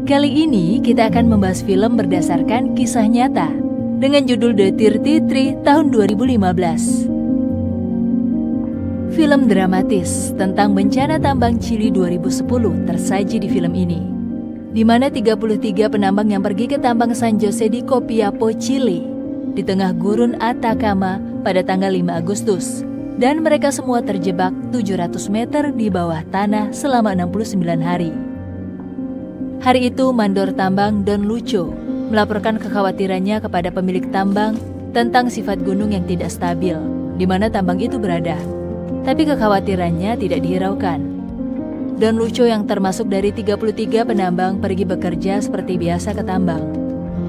Kali ini kita akan membahas film berdasarkan kisah nyata dengan judul The 33 tahun 2015. Film dramatis tentang bencana tambang Chili 2010 tersaji di film ini, di mana 33 penambang yang pergi ke tambang San Jose di Copiapo, Chili, di tengah gurun Atacama pada tanggal 5 Agustus, dan mereka semua terjebak 700 meter di bawah tanah selama 69 hari. Hari itu mandor tambang Don Lucho melaporkan kekhawatirannya kepada pemilik tambang tentang sifat gunung yang tidak stabil di mana tambang itu berada. Tapi kekhawatirannya tidak dihiraukan. Don Lucho yang termasuk dari 33 penambang pergi bekerja seperti biasa ke tambang.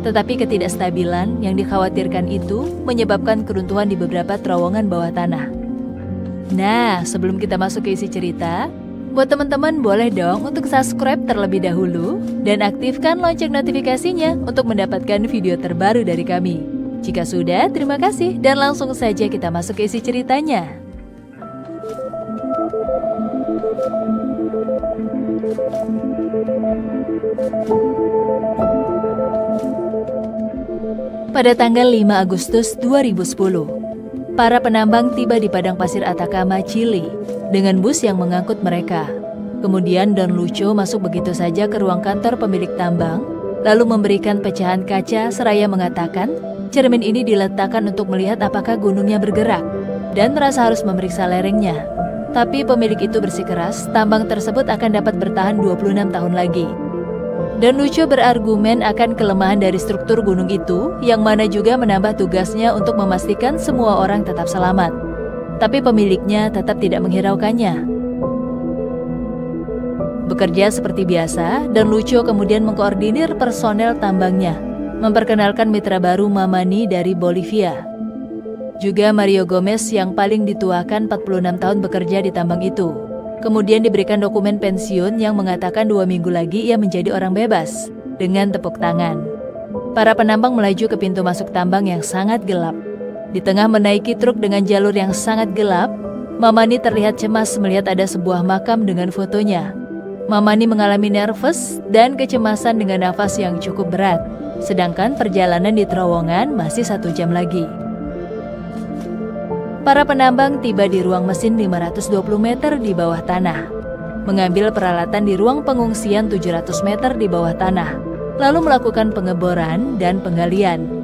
Tetapi ketidakstabilan yang dikhawatirkan itu menyebabkan keruntuhan di beberapa terowongan bawah tanah. Nah, sebelum kita masuk ke isi cerita, buat teman-teman boleh dong untuk subscribe terlebih dahulu dan aktifkan lonceng notifikasinya untuk mendapatkan video terbaru dari kami. Jika sudah, terima kasih dan langsung saja kita masuk ke isi ceritanya. Pada tanggal 5 Agustus 2010, para penambang tiba di padang pasir Atacama, Chili, dengan bus yang mengangkut mereka. Kemudian Don Lucho masuk begitu saja ke ruang kantor pemilik tambang, lalu memberikan pecahan kaca seraya mengatakan, cermin ini diletakkan untuk melihat apakah gunungnya bergerak, dan merasa harus memeriksa lerengnya. Tapi pemilik itu bersikeras, tambang tersebut akan dapat bertahan 26 tahun lagi. Don Lucho berargumen akan kelemahan dari struktur gunung itu, yang mana juga menambah tugasnya untuk memastikan semua orang tetap selamat. Tapi pemiliknya tetap tidak menghiraukannya. Bekerja seperti biasa, Don Lucho kemudian mengkoordinir personel tambangnya, memperkenalkan mitra baru Mamani dari Bolivia. Juga Mario Gomez yang paling dituakan 46 tahun bekerja di tambang itu. Kemudian diberikan dokumen pensiun yang mengatakan 2 minggu lagi ia menjadi orang bebas, dengan tepuk tangan. Para penambang melaju ke pintu masuk tambang yang sangat gelap. Di tengah menaiki truk dengan jalur yang sangat gelap, Mamani terlihat cemas melihat ada sebuah makam dengan fotonya. Mamani mengalami nervous dan kecemasan dengan nafas yang cukup berat, sedangkan perjalanan di terowongan masih 1 jam lagi. Para penambang tiba di ruang mesin 520 meter di bawah tanah, mengambil peralatan di ruang pengungsian 700 meter di bawah tanah, lalu melakukan pengeboran dan penggalian.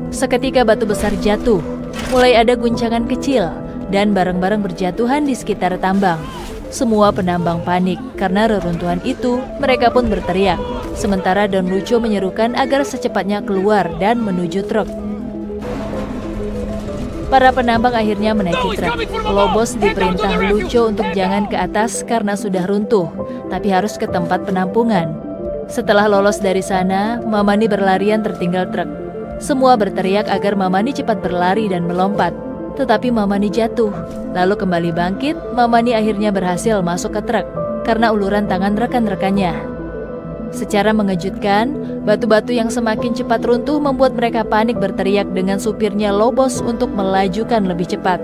Seketika batu besar jatuh, mulai ada guncangan kecil, dan barang-barang berjatuhan di sekitar tambang. Semua penambang panik karena reruntuhan itu, mereka pun berteriak, sementara Don Lucho menyerukan agar secepatnya keluar dan menuju truk. Para penambang akhirnya menaiki truk. Lobos diperintah Lucho untuk jangan ke atas karena sudah runtuh, tapi harus ke tempat penampungan. Setelah lolos dari sana, Mamani berlarian tertinggal truk. Semua berteriak agar Mamani cepat berlari dan melompat. Tetapi Mamani jatuh. Lalu kembali bangkit, Mamani akhirnya berhasil masuk ke truk karena uluran tangan rekan-rekannya. Secara mengejutkan, batu-batu yang semakin cepat runtuh membuat mereka panik berteriak dengan supirnya Lobos untuk melajukan lebih cepat.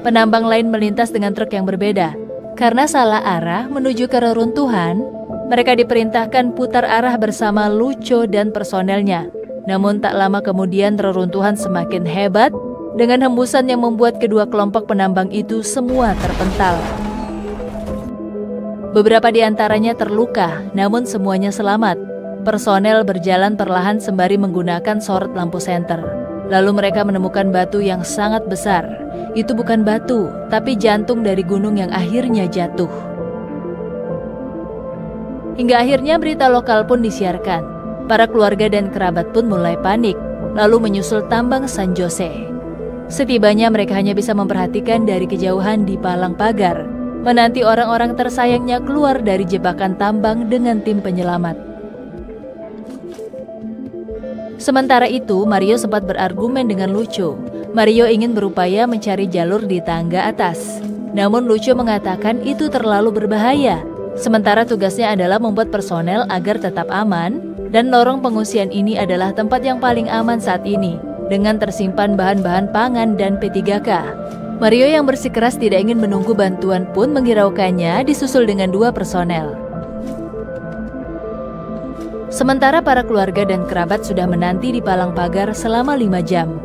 Penambang lain melintas dengan truk yang berbeda. Karena salah arah menuju ke reruntuhan, mereka diperintahkan putar arah bersama Lucho dan personelnya. Namun tak lama kemudian reruntuhan semakin hebat dengan hembusan yang membuat kedua kelompok penambang itu semua terpental. Beberapa di antaranya terluka, namun semuanya selamat. Personel berjalan perlahan sembari menggunakan sorot lampu senter. Lalu mereka menemukan batu yang sangat besar. Itu bukan batu, tapi jantung dari gunung yang akhirnya jatuh. Hingga akhirnya berita lokal pun disiarkan. Para keluarga dan kerabat pun mulai panik, lalu menyusul tambang San Jose. Setibanya mereka hanya bisa memperhatikan dari kejauhan di palang pagar, menanti orang-orang tersayangnya keluar dari jebakan tambang dengan tim penyelamat. Sementara itu, Mario sempat berargumen dengan Lucho. Mario ingin berupaya mencari jalur di tangga atas. Namun Lucho mengatakan itu terlalu berbahaya. Sementara tugasnya adalah membuat personel agar tetap aman, dan lorong pengungsian ini adalah tempat yang paling aman saat ini, dengan tersimpan bahan-bahan pangan dan P3K. Mario yang bersikeras tidak ingin menunggu bantuan pun menghiraukannya disusul dengan 2 personel. Sementara para keluarga dan kerabat sudah menanti di palang pagar selama 5 jam.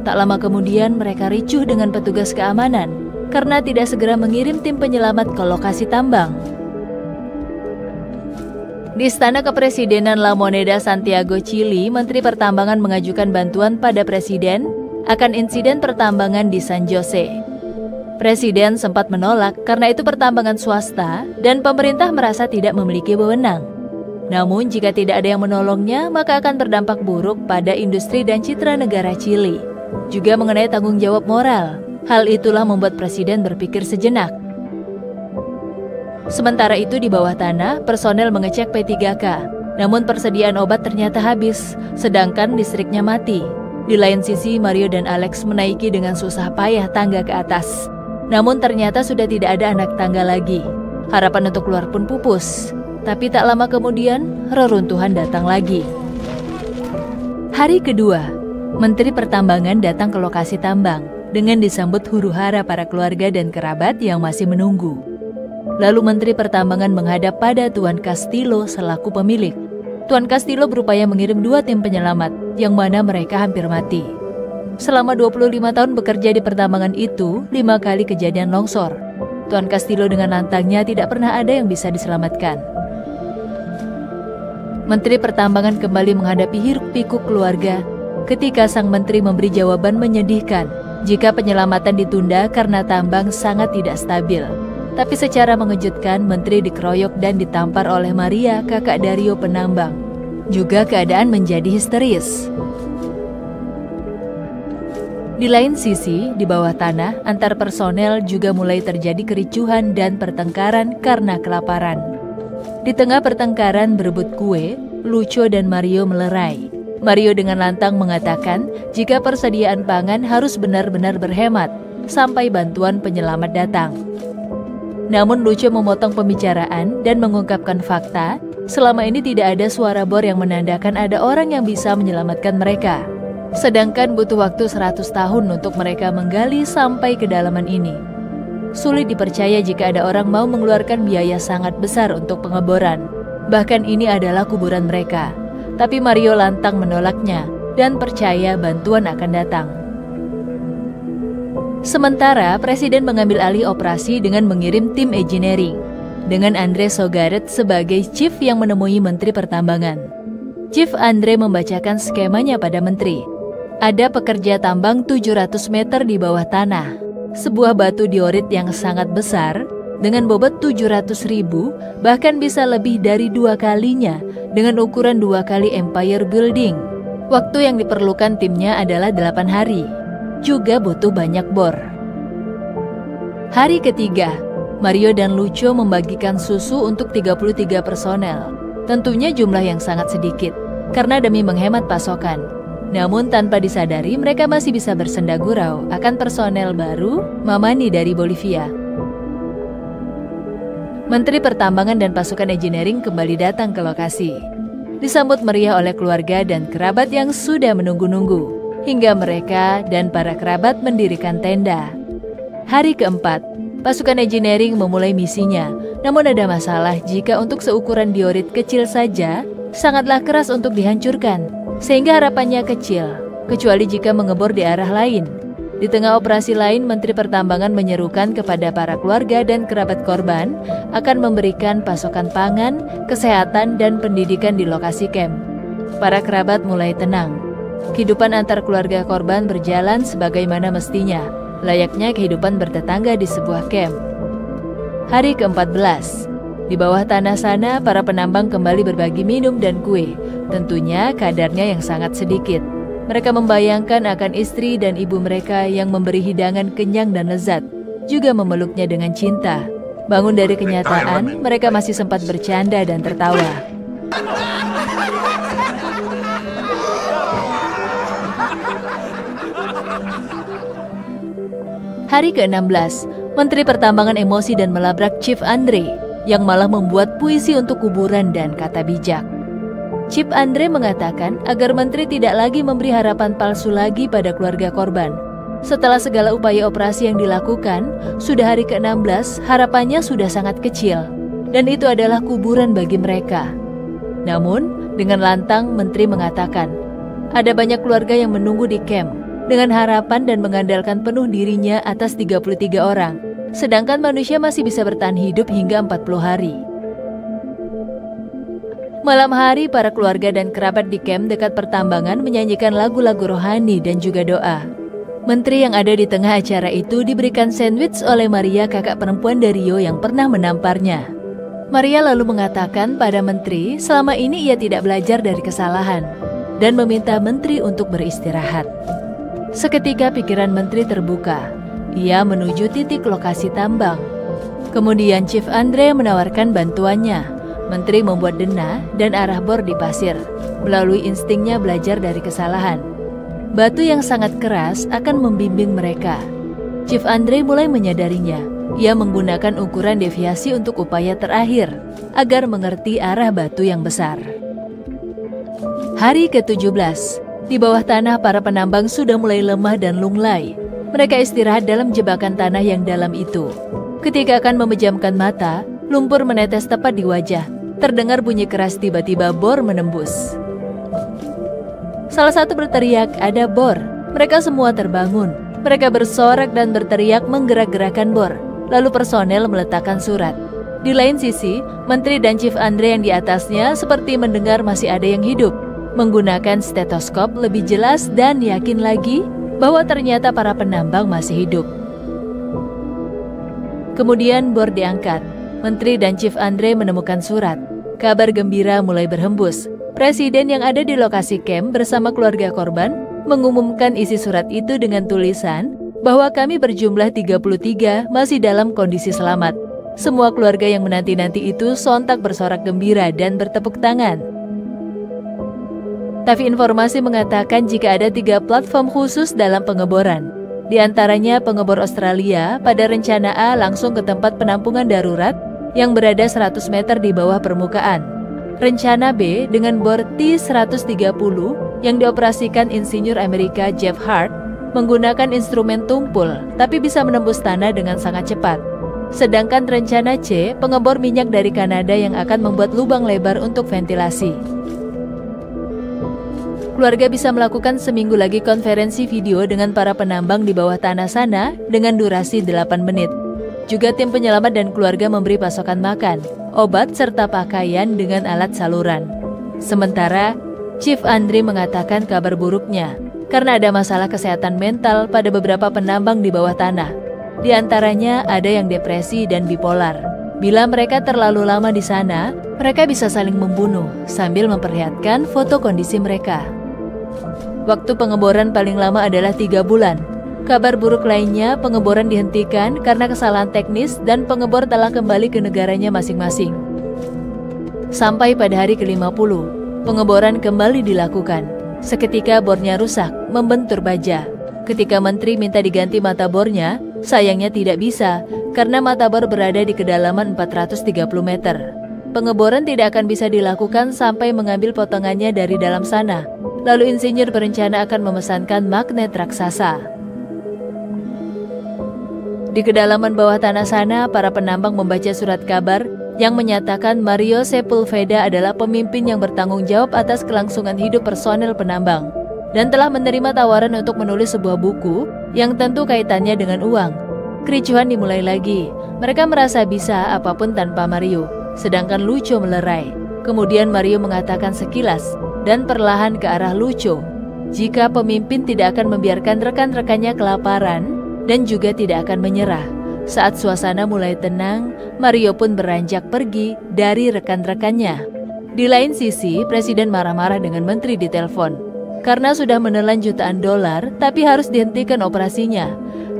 Tak lama kemudian mereka ricuh dengan petugas keamanan karena tidak segera mengirim tim penyelamat ke lokasi tambang. Di Istana Kepresidenan La Moneda, Santiago, Chili, Menteri Pertambangan mengajukan bantuan pada Presiden akan insiden pertambangan di San Jose. Presiden sempat menolak karena itu pertambangan swasta dan pemerintah merasa tidak memiliki wewenang. Namun jika tidak ada yang menolongnya, maka akan berdampak buruk pada industri dan citra negara Chili. Juga mengenai tanggung jawab moral. Hal itulah membuat Presiden berpikir sejenak. Sementara itu di bawah tanah, personel mengecek P3K. Namun persediaan obat ternyata habis, sedangkan listriknya mati. Di lain sisi, Mario dan Alex menaiki dengan susah payah tangga ke atas. Namun ternyata sudah tidak ada anak tangga lagi. Harapan untuk keluar pun pupus. Tapi tak lama kemudian, reruntuhan datang lagi. Hari kedua, Menteri Pertambangan datang ke lokasi tambang dengan disambut huru-hara para keluarga dan kerabat yang masih menunggu. Lalu Menteri Pertambangan menghadap pada Tuan Castillo selaku pemilik. Tuan Castillo berupaya mengirim 2 tim penyelamat, yang mana mereka hampir mati. Selama 25 tahun bekerja di pertambangan itu, 5 kali kejadian longsor. Tuan Castillo dengan lantangnya tidak pernah ada yang bisa diselamatkan. Menteri Pertambangan kembali menghadapi hiruk-pikuk keluarga ketika sang menteri memberi jawaban menyedihkan jika penyelamatan ditunda karena tambang sangat tidak stabil. Tapi secara mengejutkan, menteri dikeroyok dan ditampar oleh Maria, kakak Dario penambang. Juga keadaan menjadi histeris. Di lain sisi, di bawah tanah, antar personel juga mulai terjadi kericuhan dan pertengkaran karena kelaparan. Di tengah pertengkaran berebut kue, Lucio dan Mario melerai. Mario dengan lantang mengatakan jika persediaan pangan harus benar-benar berhemat sampai bantuan penyelamat datang. Namun Lucio memotong pembicaraan dan mengungkapkan fakta, selama ini tidak ada suara bor yang menandakan ada orang yang bisa menyelamatkan mereka. Sedangkan butuh waktu 100 tahun untuk mereka menggali sampai kedalaman ini. Sulit dipercaya jika ada orang mau mengeluarkan biaya sangat besar untuk pengeboran. Bahkan ini adalah kuburan mereka. Tapi Mario lantang menolaknya dan percaya bantuan akan datang. Sementara, Presiden mengambil alih operasi dengan mengirim tim engineering, dengan Andre Sogaret sebagai chief yang menemui Menteri Pertambangan. Chief Andre membacakan skemanya pada Menteri. Ada pekerja tambang 700 meter di bawah tanah, sebuah batu diorit yang sangat besar, dengan bobot 700.000, bahkan bisa lebih dari 2 kalinya, dengan ukuran 2 kali Empire Building. Waktu yang diperlukan timnya adalah 8 hari. Juga butuh banyak bor. Hari ketiga, Mario dan Lucio membagikan susu untuk 33 personel. Tentunya jumlah yang sangat sedikit, karena demi menghemat pasokan. Namun tanpa disadari mereka masih bisa bersenda gurau akan personel baru Mamani dari Bolivia. Menteri Pertambangan dan pasukan engineering kembali datang ke lokasi. Disambut meriah oleh keluarga dan kerabat yang sudah menunggu-nunggu. Hingga mereka dan para kerabat mendirikan tenda. Hari keempat, pasukan engineering memulai misinya. Namun ada masalah jika untuk seukuran diorit kecil saja, sangatlah keras untuk dihancurkan. Sehingga harapannya kecil, kecuali jika mengebor di arah lain. Di tengah operasi lain, Menteri Pertambangan menyerukan kepada para keluarga dan kerabat korban akan memberikan pasokan pangan, kesehatan, dan pendidikan di lokasi camp. Para kerabat mulai tenang. Kehidupan antar keluarga korban berjalan sebagaimana mestinya, layaknya kehidupan bertetangga di sebuah camp. Hari ke-14, di bawah tanah sana para penambang kembali berbagi minum dan kue, tentunya kadarnya yang sangat sedikit. Mereka membayangkan akan istri dan ibu mereka yang memberi hidangan kenyang dan lezat, juga memeluknya dengan cinta. Bangun dari kenyataan, mereka masih sempat bercanda dan tertawa. Hari ke-16, Menteri Pertambangan emosi dan melabrak Chief Andre, yang malah membuat puisi untuk kuburan dan kata bijak. Chief Andre mengatakan agar menteri tidak lagi memberi harapan palsu lagi pada keluarga korban. Setelah segala upaya operasi yang dilakukan, sudah hari ke-16, harapannya sudah sangat kecil, dan itu adalah kuburan bagi mereka. Namun, dengan lantang Menteri mengatakan, ada banyak keluarga yang menunggu di kamp, dengan harapan dan mengandalkan penuh dirinya atas 33 orang, sedangkan manusia masih bisa bertahan hidup hingga 40 hari. Malam hari, para keluarga dan kerabat di kamp dekat pertambangan menyanyikan lagu-lagu rohani dan juga doa. Menteri yang ada di tengah acara itu diberikan sandwich oleh Maria, kakak perempuan dari Rio yang pernah menamparnya. Maria lalu mengatakan pada Menteri selama ini ia tidak belajar dari kesalahan dan meminta Menteri untuk beristirahat. Seketika pikiran Menteri terbuka. Ia menuju titik lokasi tambang. Kemudian Chief Andre menawarkan bantuannya. Menteri membuat denah dan arah bor di pasir, melalui instingnya belajar dari kesalahan. Batu yang sangat keras akan membimbing mereka. Chief Andre mulai menyadarinya. Ia menggunakan ukuran deviasi untuk upaya terakhir, agar mengerti arah batu yang besar. Hari ke-17, di bawah tanah para penambang sudah mulai lemah dan lunglai. Mereka istirahat dalam jebakan tanah yang dalam itu. Ketika akan memejamkan mata, lumpur menetes tepat di wajah. Terdengar bunyi keras, tiba-tiba bor menembus. Salah satu berteriak, ada bor. Mereka semua terbangun. Mereka bersorak dan berteriak menggerak-gerakan bor. Lalu personel meletakkan surat. Di lain sisi, Menteri dan Chief Andre yang di atasnya seperti mendengar masih ada yang hidup. Menggunakan stetoskop lebih jelas dan yakin lagi bahwa ternyata para penambang masih hidup. Kemudian bor diangkat. Menteri dan Chief Andre menemukan surat. Kabar gembira mulai berhembus. Presiden yang ada di lokasi camp bersama keluarga korban mengumumkan isi surat itu dengan tulisan bahwa kami berjumlah 33 masih dalam kondisi selamat. Semua keluarga yang menanti-nanti itu sontak bersorak gembira dan bertepuk tangan. Tapi informasi mengatakan jika ada 3 platform khusus dalam pengeboran. Di antaranya pengebor Australia pada rencana A langsung ke tempat penampungan darurat yang berada 100 meter di bawah permukaan. Rencana B dengan bor T-130 yang dioperasikan insinyur Amerika Jeff Hart menggunakan instrumen tumpul tapi bisa menembus tanah dengan sangat cepat. Sedangkan rencana C, pengebor minyak dari Kanada yang akan membuat lubang lebar untuk ventilasi. Keluarga bisa melakukan seminggu lagi konferensi video dengan para penambang di bawah tanah sana dengan durasi 8 menit. Juga tim penyelamat dan keluarga memberi pasokan makan, obat, serta pakaian dengan alat saluran. Sementara, Chief Andre mengatakan kabar buruknya karena ada masalah kesehatan mental pada beberapa penambang di bawah tanah. Di antaranya ada yang depresi dan bipolar. Bila mereka terlalu lama di sana, mereka bisa saling membunuh sambil memperlihatkan foto kondisi mereka. Waktu pengeboran paling lama adalah 3 bulan. Kabar buruk lainnya, pengeboran dihentikan karena kesalahan teknis dan pengebor telah kembali ke negaranya masing-masing. Sampai pada hari ke-50, pengeboran kembali dilakukan. Seketika bornya rusak, membentur baja. Ketika Menteri minta diganti mata bornya, sayangnya tidak bisa karena mata bor berada di kedalaman 430 meter. Pengeboran tidak akan bisa dilakukan sampai mengambil potongannya dari dalam sana. Lalu insinyur berencana akan memesankan magnet raksasa. Di kedalaman bawah tanah sana, para penambang membaca surat kabar yang menyatakan Mario Sepulveda adalah pemimpin yang bertanggung jawab atas kelangsungan hidup personel penambang dan telah menerima tawaran untuk menulis sebuah buku yang tentu kaitannya dengan uang. Kericuhan dimulai lagi. Mereka merasa bisa apapun tanpa Mario, sedangkan Lucho melerai. Kemudian Mario mengatakan sekilas dan perlahan ke arah Lucho, jika pemimpin tidak akan membiarkan rekan-rekannya kelaparan dan juga tidak akan menyerah. Saat suasana mulai tenang, Mario pun beranjak pergi dari rekan-rekannya. Di lain sisi, Presiden marah-marah dengan Menteri di telepon karena sudah menelan jutaan dolar tapi harus dihentikan operasinya.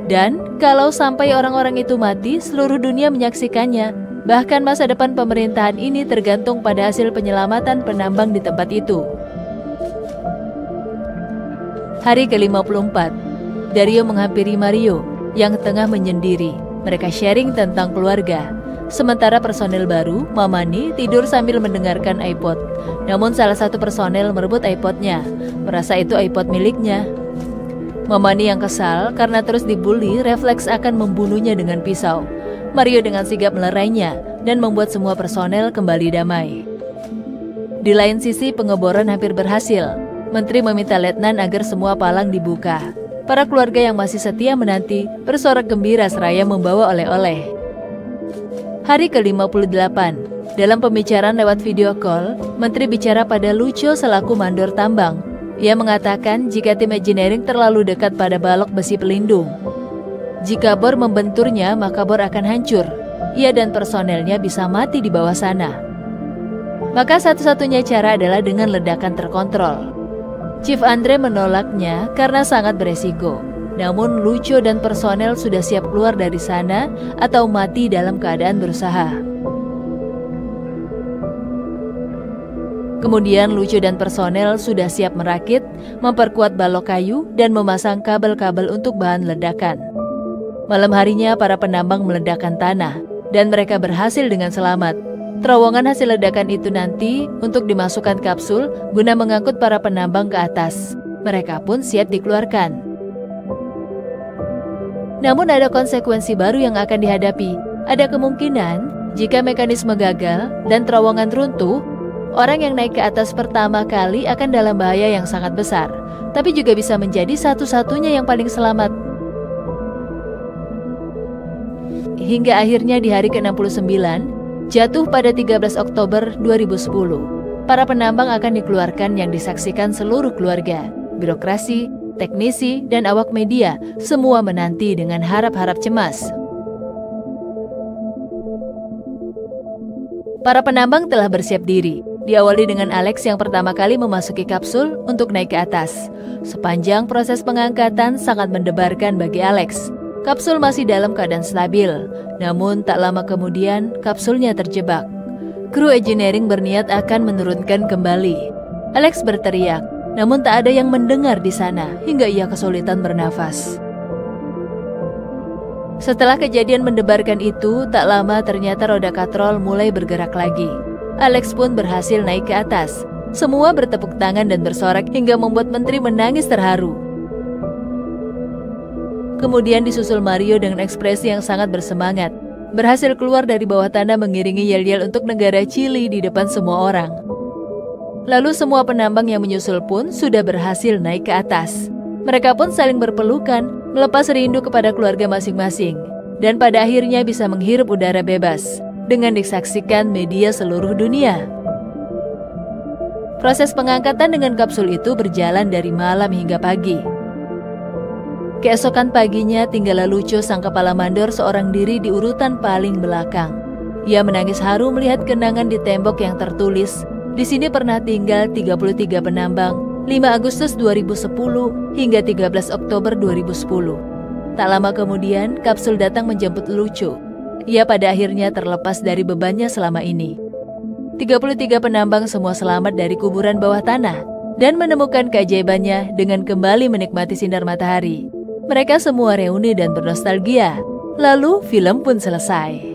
Dan kalau sampai orang-orang itu mati, seluruh dunia menyaksikannya. Bahkan masa depan pemerintahan ini tergantung pada hasil penyelamatan penambang di tempat itu. Hari ke-54, Dario menghampiri Mario yang tengah menyendiri. Mereka sharing tentang keluarga. Sementara personel baru, Mamani, tidur sambil mendengarkan iPod. Namun salah satu personel merebut iPodnya, merasa itu iPod miliknya. Mamani yang kesal karena terus dibully refleks akan membunuhnya dengan pisau. Mario dengan sigap melerainya dan membuat semua personel kembali damai. Di lain sisi, pengeboran hampir berhasil. Menteri meminta letnan agar semua palang dibuka. Para keluarga yang masih setia menanti bersorak gembira seraya membawa oleh-oleh. Hari ke-58, dalam pembicaraan lewat video call, Menteri bicara pada Lucio selaku mandor tambang. Ia mengatakan jika tim engineering terlalu dekat pada balok besi pelindung. Jika bor membenturnya, maka bor akan hancur. Ia dan personelnya bisa mati di bawah sana. Maka satu-satunya cara adalah dengan ledakan terkontrol. Chief Andre menolaknya karena sangat beresiko. Namun Lucio dan personel sudah siap keluar dari sana atau mati dalam keadaan berusaha. Kemudian Lucio dan personel sudah siap merakit, memperkuat balok kayu, dan memasang kabel-kabel untuk bahan ledakan. Malam harinya para penambang meledakkan tanah, dan mereka berhasil dengan selamat. Terowongan hasil ledakan itu nanti untuk dimasukkan kapsul guna mengangkut para penambang ke atas. Mereka pun siap dikeluarkan. Namun ada konsekuensi baru yang akan dihadapi. Ada kemungkinan jika mekanisme gagal dan terowongan runtuh, orang yang naik ke atas pertama kali akan dalam bahaya yang sangat besar, tapi juga bisa menjadi satu-satunya yang paling selamat. Hingga akhirnya di hari ke-69, jatuh pada 13 Oktober 2010, para penambang akan dikeluarkan yang disaksikan seluruh keluarga, birokrasi, teknisi, dan awak media, semua menanti dengan harap-harap cemas. Para penambang telah bersiap diri. Diawali dengan Alex yang pertama kali memasuki kapsul untuk naik ke atas. Sepanjang proses pengangkatan sangat mendebarkan bagi Alex. Kapsul masih dalam keadaan stabil, namun tak lama kemudian kapsulnya terjebak. Kru engineering berniat akan menurunkan kembali. Alex berteriak, namun tak ada yang mendengar di sana hingga ia kesulitan bernafas. Setelah kejadian mendebarkan itu, tak lama ternyata roda katrol mulai bergerak lagi. Alex pun berhasil naik ke atas. Semua bertepuk tangan dan bersorak hingga membuat menteri menangis terharu. Kemudian disusul Mario dengan ekspresi yang sangat bersemangat. Berhasil keluar dari bawah tanah mengiringi yel-yel untuk negara Chili di depan semua orang. Lalu semua penambang yang menyusul pun sudah berhasil naik ke atas. Mereka pun saling berpelukan, melepas rindu kepada keluarga masing-masing. Dan pada akhirnya bisa menghirup udara bebas. Dengan disaksikan media seluruh dunia. Proses pengangkatan dengan kapsul itu berjalan dari malam hingga pagi. Keesokan paginya tinggallah Lucio sang kepala mandor seorang diri di urutan paling belakang. Ia menangis haru melihat kenangan di tembok yang tertulis, "Di sini pernah tinggal 33 penambang, 5 Agustus 2010 hingga 13 Oktober 2010. Tak lama kemudian, kapsul datang menjemput Lucio. Ia pada akhirnya terlepas dari bebannya selama ini. 33 penambang semua selamat dari kuburan bawah tanah dan menemukan keajaibannya dengan kembali menikmati sinar matahari. Mereka semua reuni dan bernostalgia. Lalu film pun selesai.